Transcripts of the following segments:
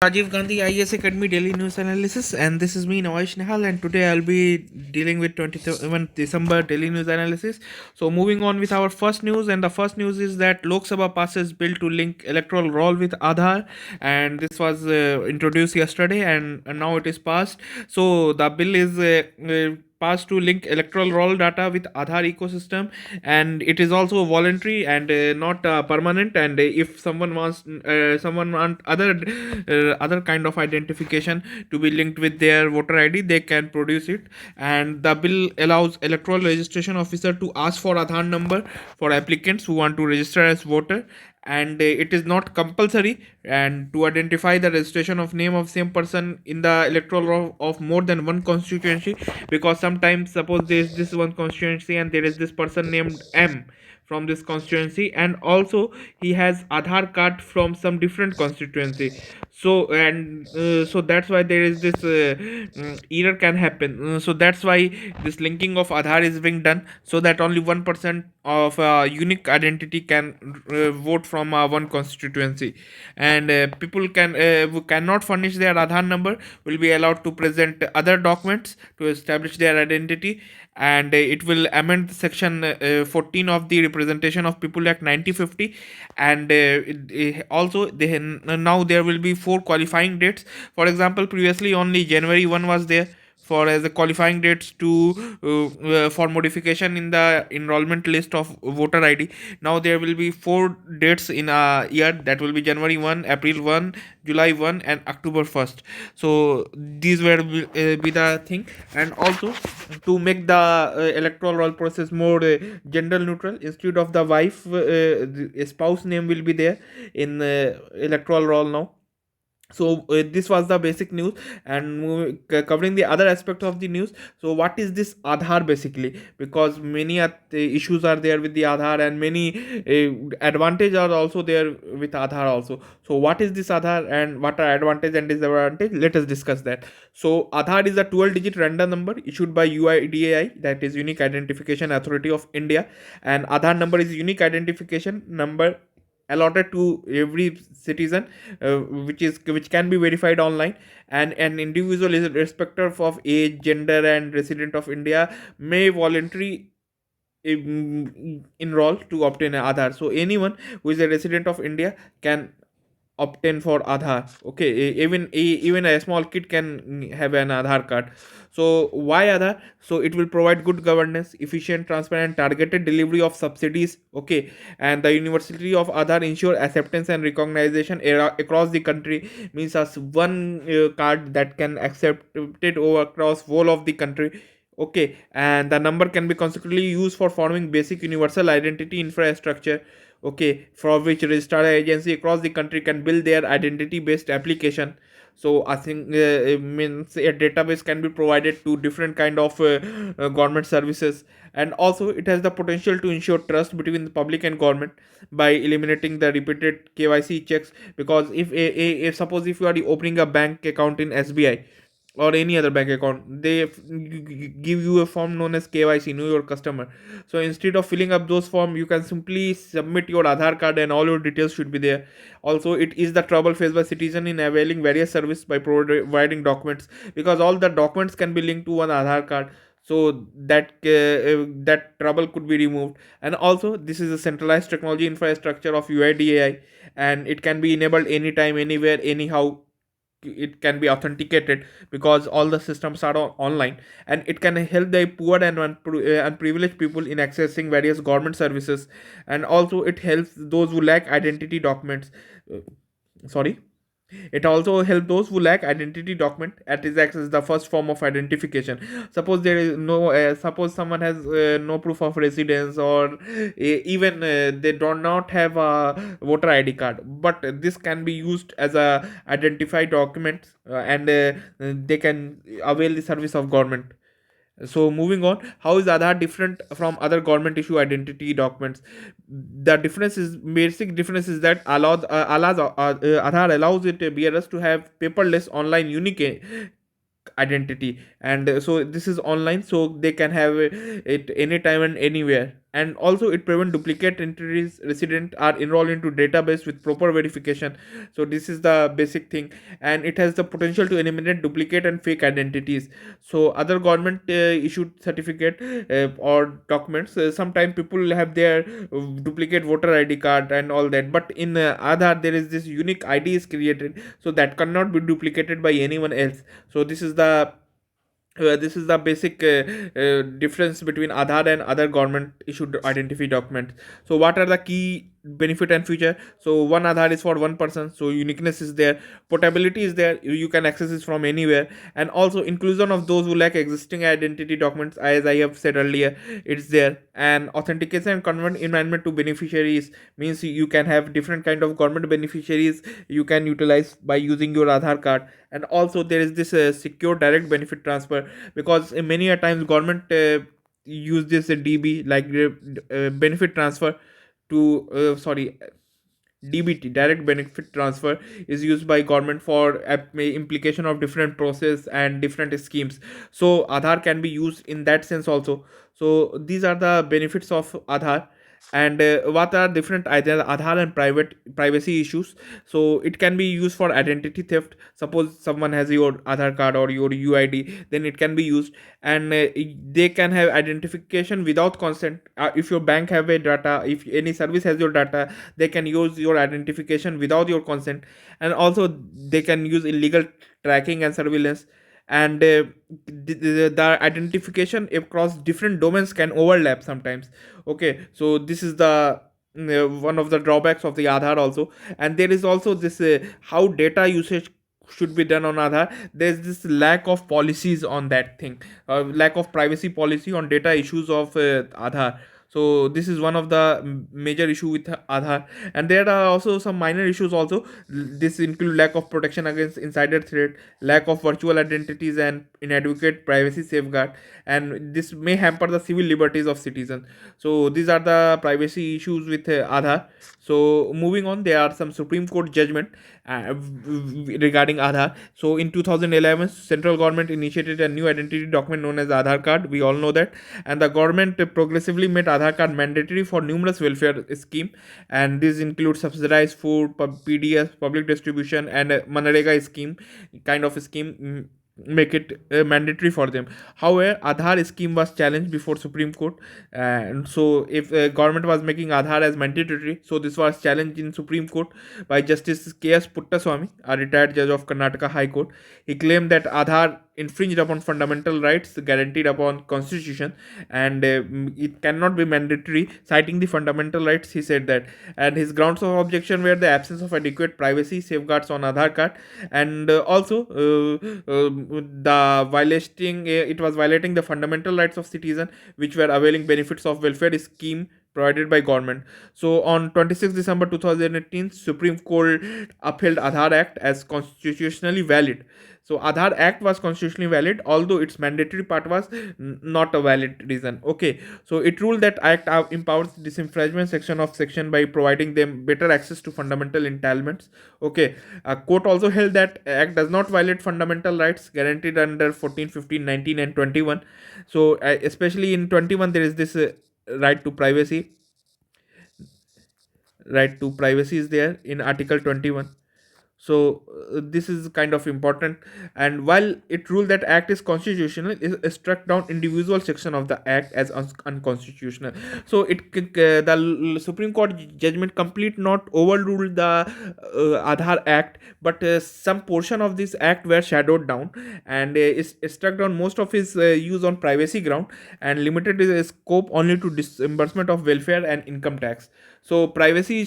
Rajiv Gandhi IS Academy Daily News Analysis, and this is me Nawaish Nehal, and today I'll be dealing with 27th December Daily News Analysis. So moving on with our first news, and the first news is that Lok Sabha passes bill to link electoral roll with Aadhaar, and this was introduced yesterday, and now it is passed. So the bill is passed to link electoral roll data with Aadhaar ecosystem, and it is also voluntary and not permanent. And if someone want other kind of identification to be linked with their voter ID, they can produce it. And the bill allows electoral registration officer to ask for Aadhaar number for applicants who want to register as voter, and it is not compulsory, and to identify the registration of name of same person in the electoral roll of more than one constituency, because sometimes suppose there is this one constituency and there is this person named M from this constituency, and also he has Aadhaar card from some different constituency. So that's why there is this error can happen. So that's why this linking of Aadhaar is being done, so that only 1% of unique identity can vote from one constituency. And people who cannot furnish their Aadhaar number will be allowed to present other documents to establish their identity. And it will amend section 14 of the Representation of People Act 1950. And also now there will be four qualifying dates. For example, previously only January 1 was there for as a qualifying dates to for modification in the enrollment list of voter ID. Now there will be four dates in a year, that will be January 1, April 1, July 1, and October 1st. So these will be the thing. And also, to make the electoral roll process more gender neutral, instead of the wife, the spouse name will be there in electoral roll now. So this was the basic news. And covering the other aspect of the news, so what is this Aadhaar basically? Because many issues are there with the Aadhaar, and many advantage are also there with Aadhaar also. So what is this Aadhaar, and what are advantage and disadvantage? Let us discuss that. So Aadhaar is a 12 digit random number issued by UIDAI, that is Unique Identification Authority of India. And Aadhaar number is unique identification number allotted to every citizen, which can be verified online. And an individual is irrespective of age, gender, and resident of India may voluntarily enroll to obtain an Aadhaar. So anyone who is a resident of India can obtain for Aadhaar. Okay, even a small kid can have an Aadhaar card. So why Aadhaar? So it will provide good governance, efficient, transparent, targeted delivery of subsidies. Okay, and the University of Aadhaar ensure acceptance and recognition across the country. Means as one card that can accept it over across whole of the country. Okay, and the number can be consequently used for forming basic universal identity infrastructure. Okay, for which registered agency across the country can build their identity based application. So I think it means a database can be provided to different kind of government services. And also it has the potential to ensure trust between the public and government by eliminating the repeated KYC checks. Because if suppose if you are opening a bank account in SBI or any other bank account, they give you a form known as KYC, know your customer. So instead of filling up those form, you can simply submit your Aadhaar card and all your details should be there. Also, it is the trouble faced by citizen in availing various service by providing documents, because all the documents can be linked to one Aadhaar card. So that trouble could be removed. And also, this is a centralized technology infrastructure of UIDAI, and it can be enabled anytime, anywhere, anyhow. It can be authenticated because all the systems are online. And it can help the poor and unprivileged people in accessing various government services. And also it helps those who lack identity documents. Uh, Sorry, it also helps those who lack identity document, at is access the first form of identification. Suppose there is no suppose someone has no proof of residence, or even they do not have a voter ID card, but this can be used as a identified document, and they can avail the service of government. So moving on, how is Aadhaar different from other government issue identity documents? The difference is basic difference is that Aadhaar allows it bearers to have paperless online unique identity. And so this is online, so they can have it anytime and anywhere. and also it prevent duplicate entries resident are enrolled into database with proper verification. So this is the basic thing, and it has the potential to eliminate duplicate and fake identities. So other government issued certificate or documents, sometimes people have their duplicate voter id card and all that, but in aadhaar there is this unique id is created, so that cannot be duplicated by anyone else. So this is the basic difference between Aadhaar and other government issued identity documents. So what are the key benefit and feature? So one Aadhaar is for one person, so uniqueness is there, portability is there, you can access it from anywhere, and also inclusion of those who lack existing identity documents, as I have said earlier, it's there. And authentication and convert environment to beneficiaries means you can have different kind of government beneficiaries you can utilize by using your Aadhaar card. And also there is this secure direct benefit transfer, because many a times government use this db like benefit transfer to sorry DBT, direct benefit transfer, is used by government for implication of different process and different schemes. So Aadhaar can be used in that sense also. So these are the benefits of Aadhaar. And what are different either Aadhaar and private privacy issues? So it can be used for identity theft. Suppose someone has your Aadhaar card or your UID, then it can be used. And they can have identification without consent. If your bank have a data, if any service has your data, they can use your identification without your consent. And also they can use illegal tracking and surveillance. And the identification across different domains can overlap sometimes. Okay, so this is the one of the drawbacks of the Aadhaar also. And there is also this how data usage should be done on Aadhaar. There's this lack of policies on that thing, lack of privacy policy on data issues of Aadhaar. So this is one of the major issue with Aadhaar. And there are also some minor issues also. This include lack of protection against insider threat, lack of virtual identities, and inadequate privacy safeguard. And this may hamper the civil liberties of citizens. So these are the privacy issues with Aadhaar. So moving on, there are some Supreme Court judgment regarding Aadhaar. So in 2011, central government initiated a new identity document known as Aadhaar card. We all know that. And the government progressively made Aadhaar card mandatory for numerous welfare scheme, and these include subsidized food, PDS, public distribution, and Manrega scheme kind of a scheme. Make it mandatory for them. However, Aadhaar scheme was challenged before Supreme Court, and so if government was making Aadhaar as mandatory, so this was challenged in Supreme Court by Justice K.S. Puttaswamy, a retired judge of Karnataka High Court. He claimed that Aadhaar infringed upon fundamental rights guaranteed upon constitution, and it cannot be mandatory, citing the fundamental rights. He said that, and his grounds of objection were the absence of adequate privacy safeguards on Aadhaar card, and also the violating it was violating the fundamental rights of citizen which were availing benefits of welfare scheme provided by government. So on 26 December 2018, Supreme Court upheld Aadhaar Act as constitutionally valid. So Aadhaar Act was constitutionally valid, although its mandatory part was not a valid reason. Okay, so it ruled that Act empowers disenfranchisement section by providing them better access to fundamental entitlements. Okay, a court also held that Act does not violate fundamental rights guaranteed under 14, 15, 19, and 21. So especially in 21, there is this right to privacy. Right to privacy is there in Article 21. So this is kind of important. And while it ruled that act is constitutional, it struck down individual section of the act as unconstitutional. So the Supreme Court judgment complete not overruled the Aadhaar Act, but some portion of this act were shadowed down, and it struck down most of its use on privacy ground, and limited its scope only to disbursement of welfare and income tax. So privacy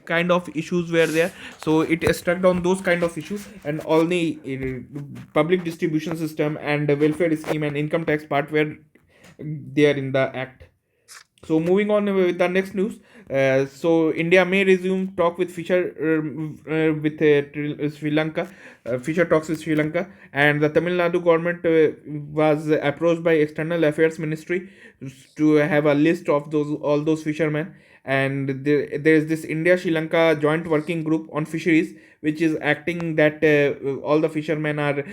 kind of issues were there, so it struck down those kind of issues, and all the public distribution system and the welfare scheme and income tax part were there in the act. So moving on with the next news. So India may resume talk with Fisher with Sri Lanka. Fisher talks with Sri Lanka, and the Tamil Nadu government was approached by External Affairs Ministry to have a list of those all those fishermen. And there is this India Sri Lanka joint working group on fisheries, which is acting that all the fishermen are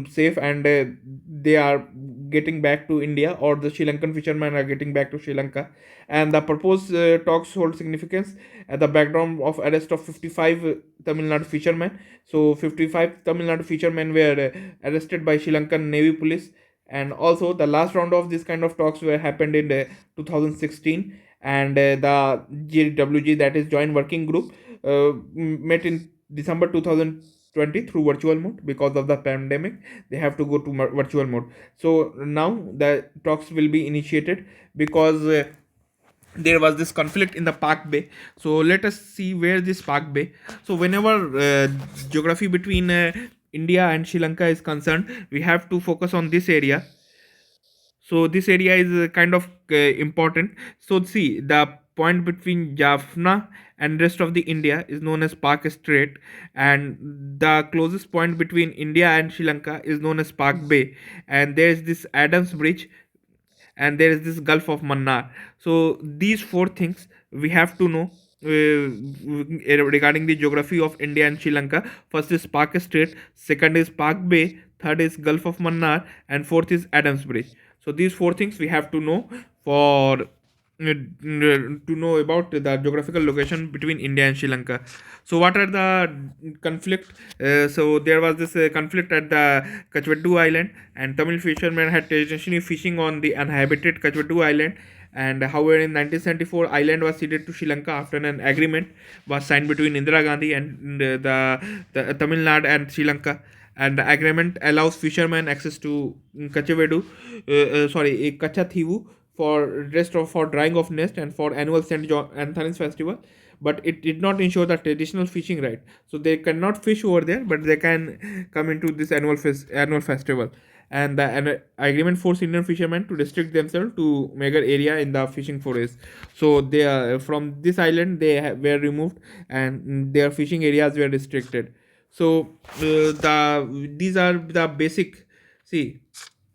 safe, and they are getting back to India, or the Sri Lankan fishermen are getting back to Sri Lanka. And the proposed talks hold significance at the background of arrest of 55 Tamil Nadu fishermen. So 55 Tamil Nadu fishermen were arrested by Sri Lankan Navy police. And also the last round of this kind of talks were happened in 2016, and the GWG, that is Joint Working Group, met in December 2020 through virtual mode. Because of the pandemic, they have to go to virtual mode. So now the talks will be initiated, because there was this conflict in the Park Bay. So let us see where this Park Bay. So whenever geography between India and Sri Lanka is concerned, we have to focus on this area. So this area is kind of important. So see, the point between Jaffna and rest of the India is known as Park Strait, and the closest point between India and Sri Lanka is known as Park Bay. And there is this Adams Bridge, and there is this Gulf of Mannar. So these four things we have to know regarding the geography of India and Sri Lanka. First is Park Strait, second is Park Bay, third is Gulf of Mannar, and fourth is Adams Bridge. So these four things we have to know for to know about the geographical location between India and Sri Lanka. So what are the conflict? So there was this conflict at the Kachvadu Island, and Tamil fishermen had traditionally fishing on the uninhabited Kachvadu Island. And however, in 1974, island was ceded to Sri Lanka after an agreement was signed between Indira Gandhi and the Tamil Nadu and Sri Lanka. And the agreement allows fishermen access to Kachathivu for rest of for drying of nest and for annual St. John Anthony's festival. But it did not ensure the traditional fishing right. So they cannot fish over there, but they can come into this annual festival. And the agreement forced Indian fishermen to restrict themselves to meager area in the fishing forest. So they are from this island, they were removed, and their fishing areas were restricted. So these are the basic, see,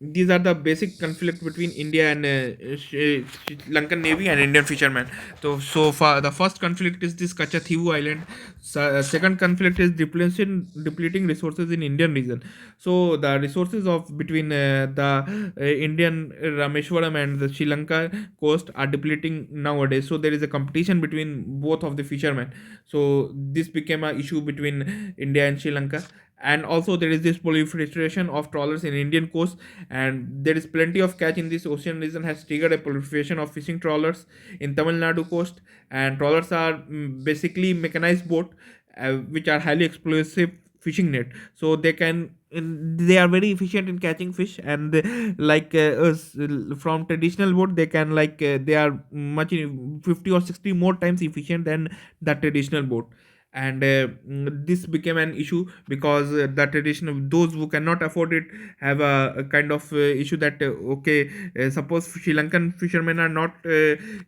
these are the basic conflict between India and Sri Lankan Navy and Indian fishermen. So far, the first conflict is this Kachathivu Island. Second conflict is depleting resources in Indian region. So the resources of between the Indian Rameshwaram and the Sri Lanka coast are depleting nowadays. So there is a competition between both of the fishermen. So this became an issue between India and Sri Lanka. And also there is this proliferation of trawlers in Indian coast, and there is plenty of catch in this ocean region has triggered a proliferation of fishing trawlers in Tamil Nadu coast. And trawlers are basically mechanized boat which are highly explosive fishing net. So they are very efficient in catching fish, and from traditional boat they can they are much 50 or 60 more times efficient than the traditional boat. And this became an issue because the traditional those who cannot afford it have a kind of issue that suppose Sri Lankan fishermen are not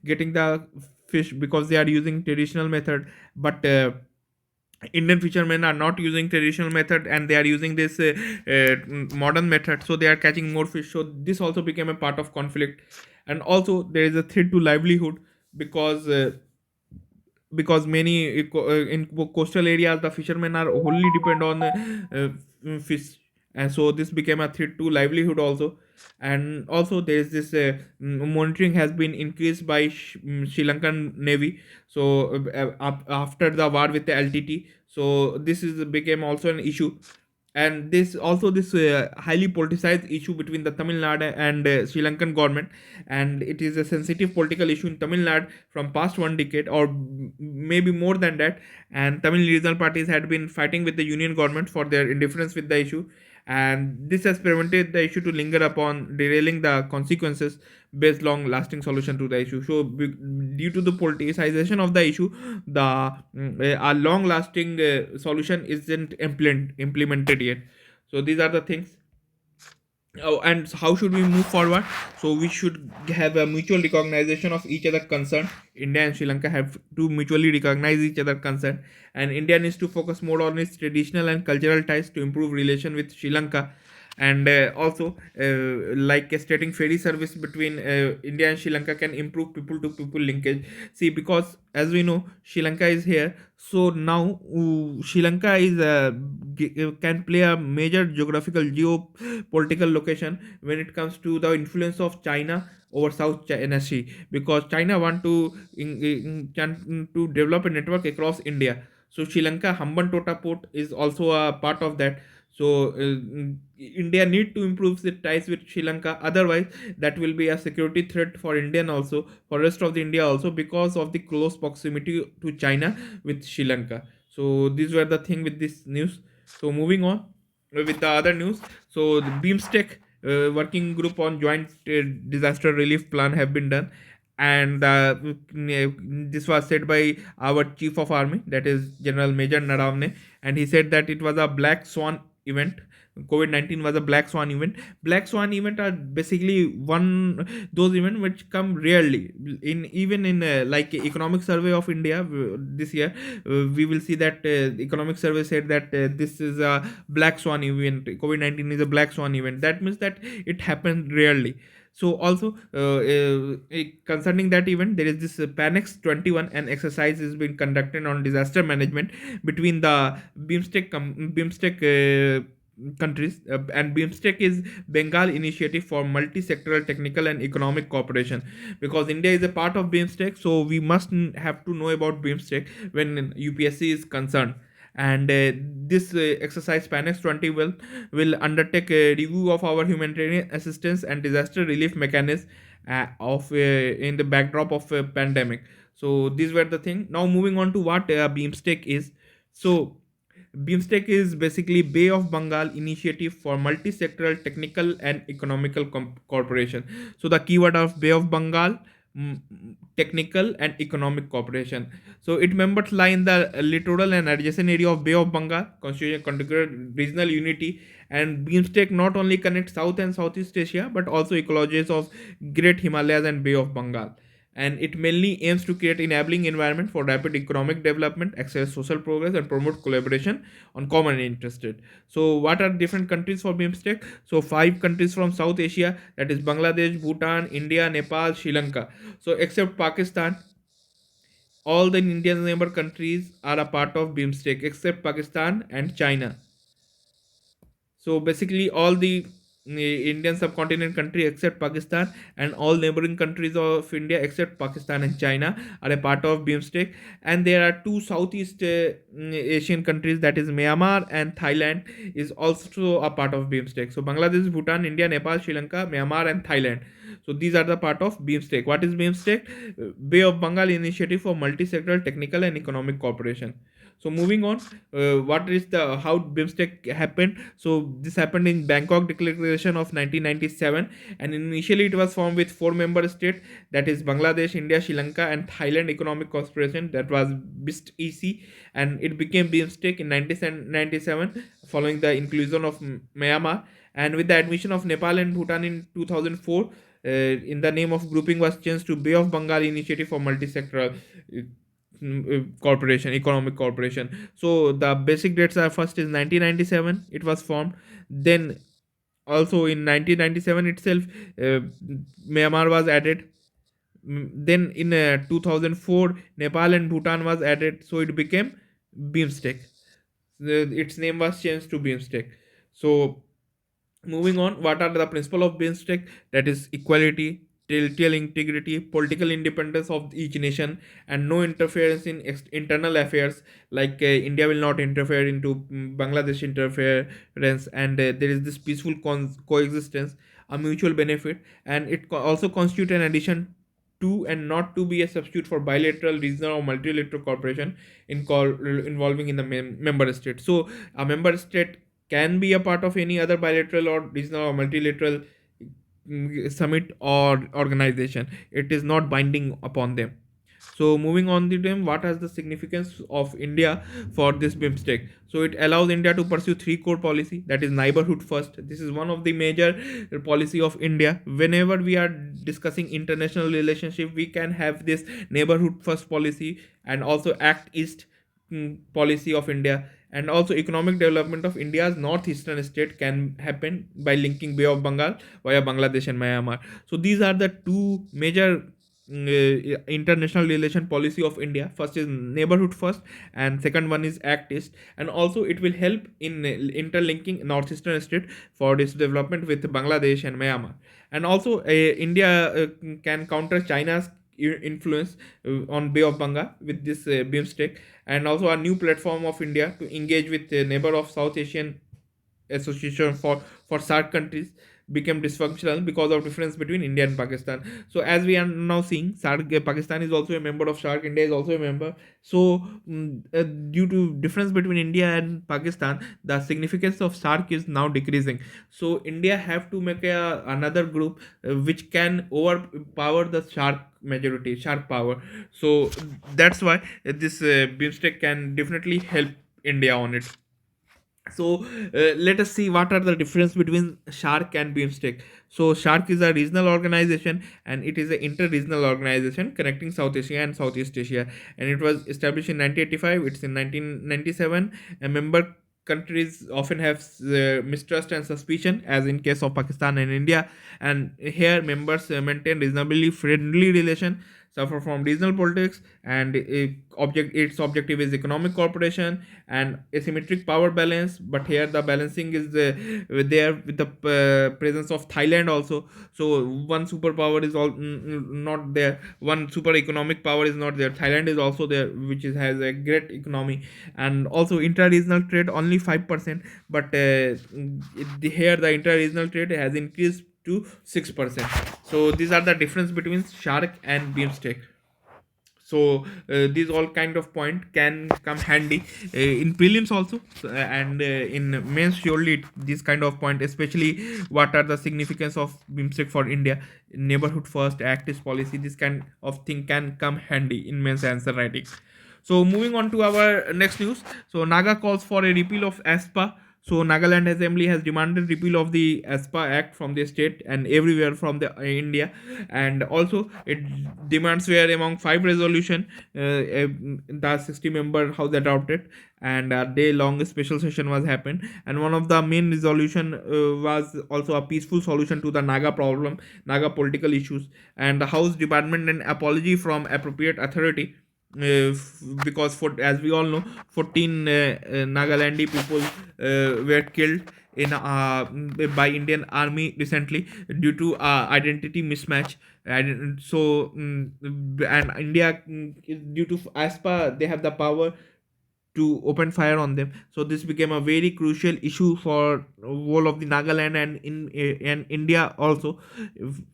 getting the fish because they are using traditional method, but Indian fishermen are not using traditional method and they are using this modern method, so they are catching more fish. So this also became a part of conflict. And also there is a threat to livelihood, because many in coastal areas the fishermen are wholly depend on fish, and so this became a threat to livelihood also. And also there is this monitoring has been increased by Sri Lankan Navy. So after the war with the LTT, so this is became also an issue. And this highly politicized issue between the Tamil Nadu and Sri Lankan government, and it is a sensitive political issue in Tamil Nadu from past one decade or maybe more than that. And Tamil regional parties had been fighting with the union government for their indifference with the issue, and this has prevented the issue to linger upon derailing the consequences based long lasting solution to the issue. So due to the politicization of the issue, the a long lasting solution isn't implemented yet. So these are the things. Oh, and how should we move forward? So we should have a mutual recognition of each other concern. India and Sri Lanka have to mutually recognize each other concern, and India needs to focus more on its traditional and cultural ties to improve relation with Sri Lanka. And also, like stating ferry service between India and Sri Lanka can improve people to people linkage. See, because as we know, Sri Lanka is here, so now Sri Lanka is can play a major geographical geopolitical location when it comes to the influence of China over South China Sea, because China want to to develop a network across India. So Sri Lanka Hambantota port is also a part of that. So India need to improve the ties with Sri Lanka. Otherwise, that will be a security threat for Indian also, for rest of the India also, because of the close proximity to China with Sri Lanka. So these were the thing with this news. So moving on with the other news. So the BIMSTEC working group on joint disaster relief plan have been done, and this was said by our chief of army, that is General Major Naravne, and he said that it was a black swan event. COVID-19 was a black swan event. Black swan event are basically one those events which come rarely in, even in like economic survey of India this year. We will see that economic survey said that this is a black swan event. COVID-19 is a black swan event. That means that it happens rarely. So also concerning that event, there is this Panex 21, an exercise is being conducted on disaster management between the BIMSTEC countries, and BIMSTEC is Bengal Initiative for Multi-Sectoral Technical and Economic Cooperation. Because India is a part of BIMSTEC, so we must have to know about BIMSTEC when UPSC is concerned. And this exercise Panex 20 will undertake a review of our humanitarian assistance and disaster relief mechanism of in the backdrop of a pandemic. So these were the thing. Now moving on to what BIMSTEC is. So BIMSTEC is basically Bay of Bengal Initiative for Multi-Sectoral Technical and Economical Cooperation. So the keyword of Bay of Bengal, technical and economic cooperation. So its members lie in the littoral and adjacent area of Bay of Bengal, constituting regional unity. And BIMSTEC not only connects South and Southeast Asia but also ecologies of Great Himalayas and Bay of Bengal. And it mainly aims to create enabling environment for rapid economic development, accelerate social progress, and promote collaboration on common interested. So what are different countries for BIMSTEC? So five countries from South Asia, that is Bangladesh, Bhutan, India, Nepal, Sri Lanka. So except Pakistan, all the Indian neighbor countries are a part of BIMSTEC except Pakistan and China. So basically, all the Indian subcontinent country except Pakistan and all neighboring countries of India except Pakistan and China are a part of BIMSTEC. And there are two Southeast Asian countries, that is Myanmar and Thailand, is also a part of BIMSTEC. So Bangladesh, Bhutan, India, Nepal, Sri Lanka, Myanmar, and Thailand. So these are the part of BIMSTEC. What is BIMSTEC? Bay of Bengal Initiative for Multi-Sectoral Technical and Economic Cooperation. So moving on, what is the how BIMSTEC happened? So this happened in Bangkok Declaration of 1997, and initially it was formed with four member states, that is Bangladesh, India, Sri Lanka, and Thailand Economic Cooperation, that was BIST-EC, and it became BIMSTEC in 1997 following the inclusion of Myanmar, and with the admission of Nepal and Bhutan in 2004. In the name of grouping was changed to Bay of Bengal Initiative for Multi-Sectoral corporation, economic corporation. So the basic dates are, first is 1997 it was formed, then also in 1997 itself Myanmar was added. Then in 2004 Nepal and Bhutan was added, so it became BIMSTEC. Its name was changed to BIMSTEC. So moving on, what are the principles of BIMSTEC? That is equality, territorial integrity, political independence of each nation, and no interference in internal affairs. Like India will not interfere into Bangladesh interference, and there is this peaceful coexistence, a mutual benefit, and it also constitute an addition to and not to be a substitute for bilateral, regional, or multilateral cooperation involving in the member state. So a member state can be a part of any other bilateral or regional or multilateral summit or organization. It is not binding upon them. So moving on to them, what is the significance of India for this BIMSTEC? So it allows India to pursue three core policy, that is neighborhood first. This is one of the major policy of India. Whenever we are discussing international relationship, we can have this neighborhood first policy, and also Act East policy of India, And also economic development of India's northeastern state can happen by linking Bay of Bengal via Bangladesh and Myanmar. So these are the two major international relation policy of India. First is neighborhood first, and second one is act east. And also it will help in interlinking northeastern state for this development with Bangladesh and Myanmar. And also India can counter China's influence on Bay of Bengal with this BIMSTEC, and also a new platform of India to engage with a neighbor of South Asian association for SAARC countries became dysfunctional because of difference between India and Pakistan. So as we are now seeing, SAARC, Pakistan is also a member of SAARC, India is also a member. So due to difference between India and Pakistan, the significance of SAARC is now decreasing. So India have to make another group which can overpower the SAARC majority, SAARC power. So that's why this BIMSTEC can definitely help India on it. So let us see what are the difference between SHARC and BIMSTEC. So SHARC is a regional organization, and it is an inter-regional organization connecting South Asia and Southeast Asia, and it was established in 1985. It's in 1997. A member countries often have mistrust and suspicion, as in case of Pakistan and India, and here members maintain reasonably friendly relation, suffer from regional politics, and its objective is economic cooperation and asymmetric power balance. But here the balancing is there with the presence of Thailand also. So one superpower is not there, one super economic power is not there, Thailand is also there, which has a great economy. And also intra-regional trade only 5%, but here the intra-regional trade has increased to 6%. So these are the difference between SHARC and BIMSTEC. So these all kind of point can come handy in prelims also, and in mains surely this kind of point, especially what are the significance of BIMSTEC for India, neighborhood first, act is policy, this kind of thing can come handy in mains answer writing. So moving on to our next news. So Naga calls for a repeal of ASPA. So Nagaland Assembly has demanded repeal of the ASPA Act from the state and everywhere from the India, and also it demands were among five resolution the 60-member house adopted, and a day long special session was happened, and one of the main resolution was also a peaceful solution to the Naga problem, Naga political issues, and the house department an apology from appropriate authority, because for as we all know 14 Nagalandi people were killed in by Indian army recently due to identity mismatch. And so and India, due to ASPA, they have the power to open fire on them. So this became a very crucial issue for whole of the Nagaland and in and India also,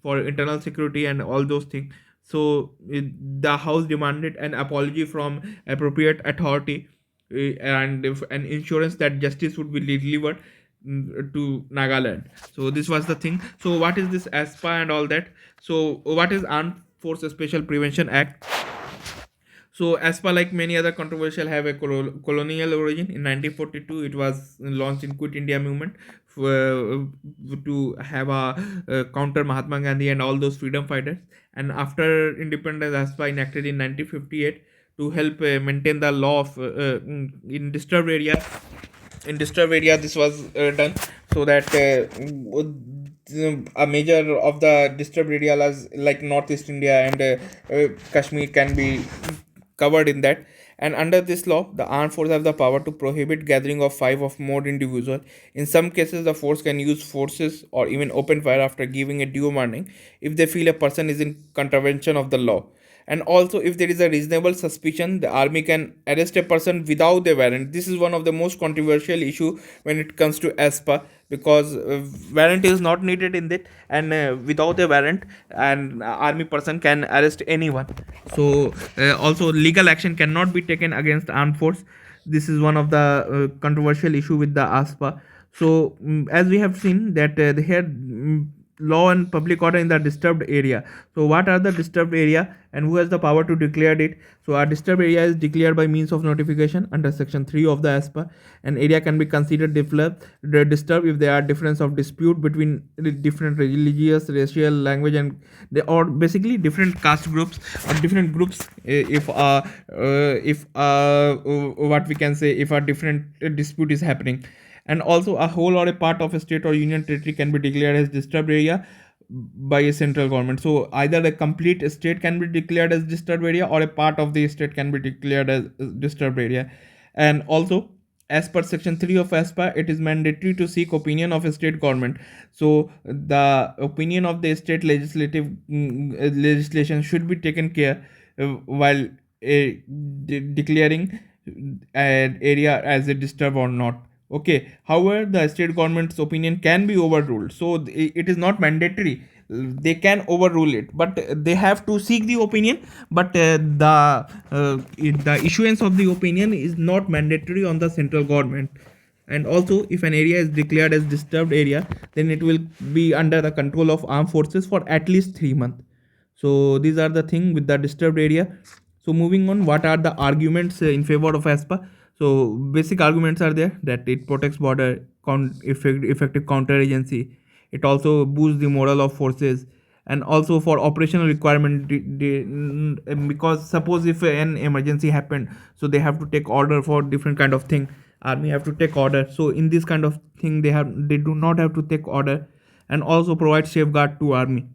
for internal security and all those things. So the house demanded an apology from appropriate authority, and an insurance that justice would be delivered to Nagaland. So this was the thing. So what is this ASPA and all that? So what is Armed Forces Special Prevention Act? So ASPA, like many other controversial, have a colonial origin. In 1942, it was launched in Quit India movement to have a counter Mahatma Gandhi and all those freedom fighters. And after independence, ASPA enacted in 1958 to help maintain the law of in disturbed area. In disturbed area, this was done so that a major of the disturbed areas like Northeast India and Kashmir can be covered in that. And under this law, the armed forces have the power to prohibit gathering of five or more individuals. In some cases, the force can use forces or even open fire after giving a due warning if they feel a person is in contravention of the law. And also, if there is a reasonable suspicion, the army can arrest a person without a warrant. This is one of the most controversial issue when it comes to ASPA, because warrant is not needed in that, and without a warrant, an army person can arrest anyone. So also legal action cannot be taken against armed force. This is one of the controversial issue with the ASPA. So as we have seen that here law and public order in the disturbed area. So what are the disturbed area and who has the power to declare it? So a disturbed area is declared by means of notification under section 3 of the ASPA. An area can be considered disturbed if there are difference of dispute between different religious, racial, language, and they or basically different caste groups or different groups. If what we can say, if a different dispute is happening, and also a whole or a part of a state or union territory can be declared as disturbed area by a central government. So either a complete state can be declared as disturbed area or a part of the state can be declared as disturbed area. And also, as per section 3 of ASPA, it is mandatory to seek opinion of a state government. So the opinion of the state legislation should be taken care while declaring an area as a disturbed or not. Okay, however, the state government's opinion can be overruled, so it is not mandatory. They can overrule it, but they have to seek the opinion. But the issuance of the opinion is not mandatory on the central government. And also, if an area is declared as disturbed area, then it will be under the control of armed forces for at least 3 months. So these are the thing with the disturbed area. So moving on, what are the arguments in favor of ASPA? So basic arguments are there that it protects border, effective counter agency. It also boosts the morale of forces, and also for operational requirement, because suppose if an emergency happened, so they have to take order for different kind of thing. Army have to take order. So in this kind of thing, they do not have to take order, and also provide safeguard to army.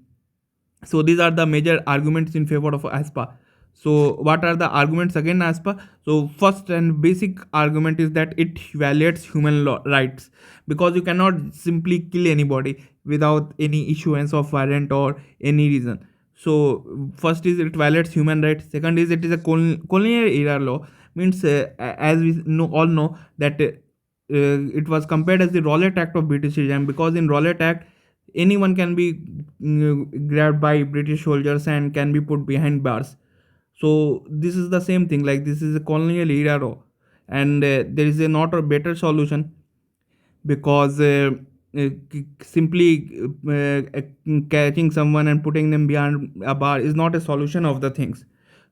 So these are the major arguments in favor of ASPA. So what are the arguments against ASPA? So first and basic argument is that it violates rights, because you cannot simply kill anybody without any issuance of warrant or any reason. So first is it violates human rights. Second is it is a colonial era law, means as we all know that it was compared as the Rowlatt Act of British regime, because in Rowlatt Act anyone can be grabbed by British soldiers and can be put behind bars. So this is the same thing, like this is a colonial era law, and there is a not a better solution, because simply catching someone and putting them behind a bar is not a solution of the things.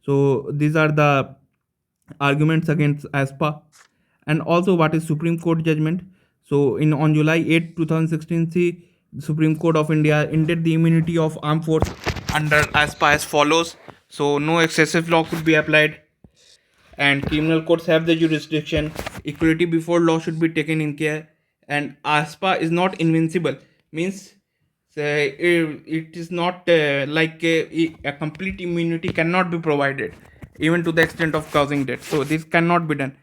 So these are the arguments against ASPA. And also, what is Supreme Court judgment? So in on July 8, 2016, the Supreme Court of India ended the immunity of armed force under ASPA as follows. So no excessive law could be applied, and criminal courts have the jurisdiction. Equality before law should be taken in care, and ASPA is not invincible. Means it is not like a complete immunity cannot be provided, even to the extent of causing death. So this cannot be done.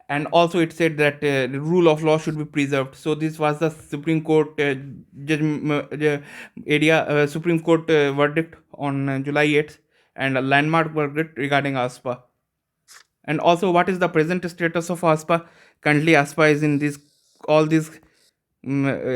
And also it said that the rule of law should be preserved. So this was the Supreme Court Supreme Court verdict on July 8th, and a landmark verdict regarding ASPA. And also, what is the present status of ASPA? Currently, ASPA is in all these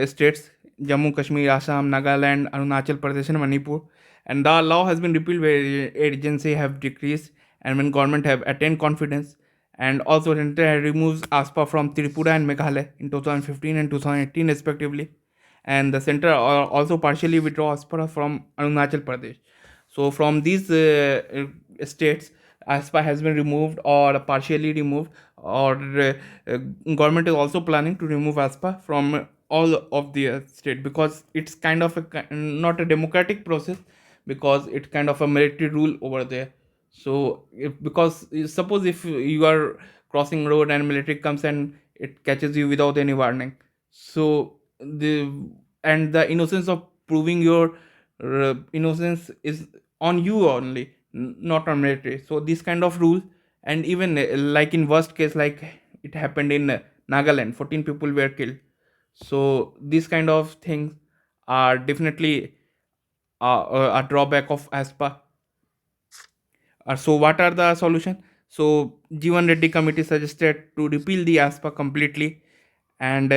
states: Jammu, Kashmir, Assam, Nagaland, Arunachal Pradesh, and Manipur. And the law has been repealed where agency have decreased, and when government have attained confidence. And also, center removes ASPA from Tripura and Meghalaya in 2015 and 2018 respectively. And the center also partially withdraw ASPA from Arunachal Pradesh. So from these states, ASPA has been removed or partially removed, or government is also planning to remove ASPA from all of the state, because it's kind of not a democratic process, because it's kind of a military rule over there. So because suppose if you are crossing road and military comes and it catches you without any warning, so the innocence of proving your innocence is on you only, not on military. So this kind of rule, and even like in worst case, like it happened in Nagaland, 14 people were killed. So these kind of things are definitely a drawback of ASPA. So what are the solution? So Jeevan Reddy committee suggested to repeal the ASPA completely, and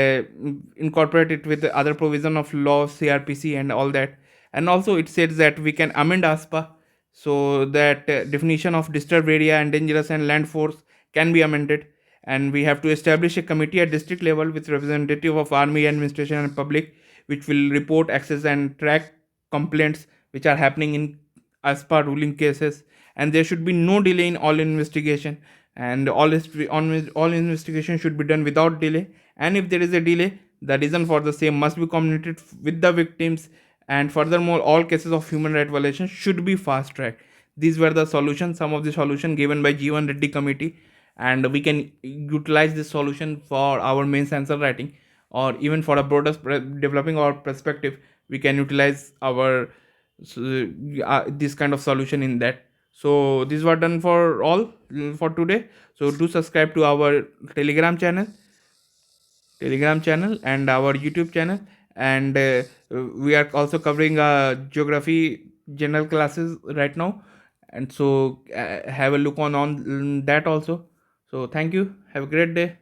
incorporate it with the other provision of law, CRPC, and all that. And also it says that we can amend ASPA, so that definition of disturbed area and dangerous and land force can be amended. and we have to establish a committee at district level with representative of army administration and public, which will report, access, and track complaints which are happening in as per ruling cases. And there should be no delay in all investigation, and all investigation should be done without delay. And if there is a delay, the reason for the same must be communicated with the victims. And furthermore, all cases of human right violations should be fast tracked. These were the solutions, some of the solution given by G1 Reddy committee, and we can utilize this solution for our main answer writing, or even for a broader developing our perspective. We can utilize our this kind of solution in that. So these were done for all for today. So do subscribe to our telegram channel and our YouTube channel. And we are also covering geography general classes right now, and so have a look on that also. So thank you, have a great day.